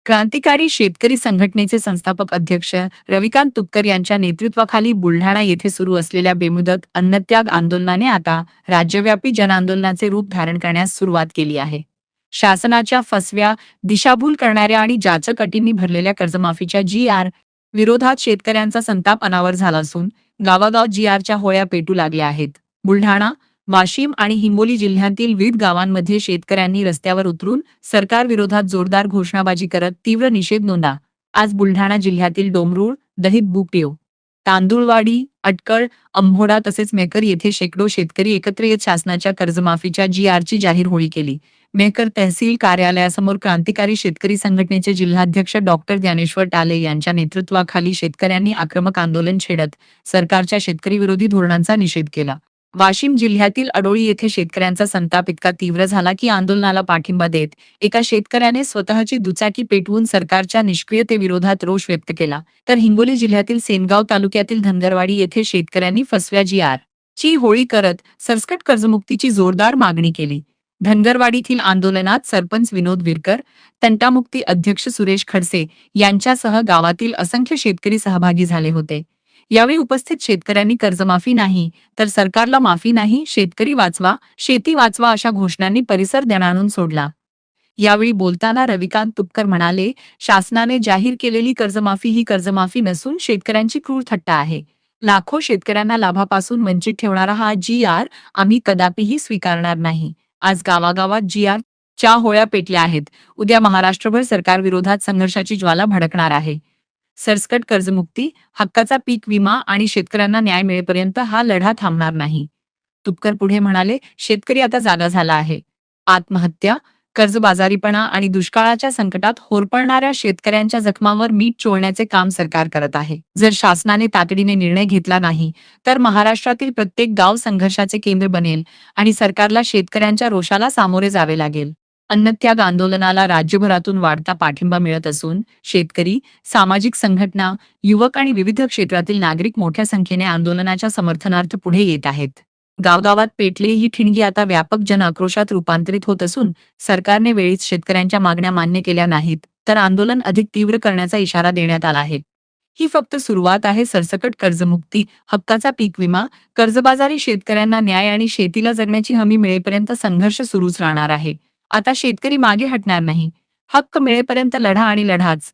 क्रांतिकारी शेतकरी संघटनेचे संस्थापक अध्यक्ष रविकांत तुपकर यांच्या नेतृत्वाखाली बुलढाणा येथे सुरू असलेल्या बेमुदत अन्नत्याग आंदोलनाने आता राज्यव्यापी जनआंदोलनाचे रूप धारण करण्यास सुरुवात केली आहे. शासनाच्या फसव्या, दिशाभूल करणाऱ्या आणि जाचक अटींनी भरलेल्या कर्जमाफीच्या जी.आर. विरोधात शेतकऱ्यांचा संताप अनावर झाला असून गावागाव जी.आरच्या होळ्या पेटू लागल्या आहेत. बुलढाणा, वाशिम आणि हिंगोली जिल्ह्यातील विविध गावांमध्ये शेतकऱ्यांनी रस्त्यावर उतरून सरकारविरोधात जोरदार घोषणाबाजी करत तीव्र निषेध नोंदवला. आज बुलढाणा जिल्ह्यातील डोंगरूळ, दहित, बुकटेव, तांदुळवाडी, अटकळ, अंभोडा तसेच मेकर येथे शेकडो शेतकरी एकत्र येत शासनाच्या कर्जमाफीच्या जी.आरची जाहीर होळी केली. मेकर तहसील कार्यालयासमोर क्रांतिकारी शेतकरी संघटनेचे जिल्हाध्यक्ष डॉक्टर ज्ञानेश्वर टाले यांच्या नेतृत्वाखाली शेतकऱ्यांनी आक्रमक आंदोलन छेडत सरकारच्या शेतकरी विरोधी धोरणांचा निषेध केला. वाशिम जिल्ह्यातील अडोळी येथे शेतकऱ्यांचा संताप इतका तीव्र झाला की आंदोलनाला पाठिंबा देत एका शेतकऱ्याने स्वतःची दुचाकी पेटवून सरकारच्या निष्क्रियतेविरोधात रोष व्यक्त केला. तर हिंगोली जिल्ह्यातील सेनगाव तालुक्यातील धनगरवाडी येथे शेतकऱ्यांनी फसव्या जी.आर. ची होळी करत सरसकट कर्जमुक्तीची जोरदार मागणी केली. धनगरवाडीतील आंदोलनात सरपंच विनोद विरकर, तंटामुक्ती अध्यक्ष सुरेश खडसे यांच्यासह गावातील असंख्य शेतकरी सहभागी झाले होते. यावेळी उपस्थित शेतकऱ्यांनी कर्जमाफी नाही तर सरकारला माफी नाही, शेतकरी वाचवा, शेती वाचवा अशा घोषणांनी परिसर दणाणून सोडला. यावेळी बोलताना रविकांत तुपकर म्हणाले, शासनाने जाहीर केलेली कर्जमाफी ही कर्जमाफी नसून शेतकऱ्यांची क्रूर थट्टा आहे. लाखो शेतकऱ्यांना लाभापासून वंचित ठेवणारा हा जी.आर. आम्ही कदापिही स्वीकारणार नाही. आज गावागावात जी.आर. च्या होळ्या पेटल्या आहेत. उद्या महाराष्ट्रभर सरकारविरोधात संघर्षाची ज्वाला भडकणार आहे. सरसकट कर्जमुक्ती, हक्काचा पीक विमा आणि शेतकऱ्यांना न्याय मिळेपर्यंत हा लढा थांबणार नाही. तुपकर पुढे म्हणाले, शेतकरी आता जागा झाला आहे. आत्महत्या, कर्जबाजारीपणा आणि दुष्काळाच्या संकटात होरपळणाऱ्या शेतकऱ्यांच्या जखमांवर मीठ चोळण्याचे काम सरकार करत आहे. जर शासनाने तातडीने निर्णय घेतला नाही तर महाराष्ट्रातील प्रत्येक गाव संघर्षाचे केंद्र बनेल आणि सरकारला शेतकऱ्यांच्या रोषाला सामोरे जावे लागेल. अन्नत्याग आंदोलनाला राज्यभरातून वाढता पाठिंबा मिळत असून शेतकरी, सामाजिक संघटना, युवक आणि विविध क्षेत्रातील नागरिक मोठ्या संख्येने आंदोलनाच्या समर्थनार्थ पुढे येत आहेत. गावगावात पेटलेली ही ठिणगी आता व्यापक जनआक्रोशात रूपांतरित होत असून सरकारने वेळीच शेतकऱ्यांच्या मागण्या मान्य केल्या नाहीत तर आंदोलन अधिक तीव्र करण्याचा इशारा देण्यात आला आहे. ही फक्त सुरुवात आहे. सरसकट कर्जमुक्ती, हक्काचा पीक विमा, कर्जबाजारी शेतकऱ्यांना न्याय आणि शेतीला जगण्याची हमी मिळेपर्यंत संघर्ष सुरूच राहणार आहे. आता शेतकरी मागे हटणार नाही. हक्क मिळेपर्यंत लढा आणि लढाच.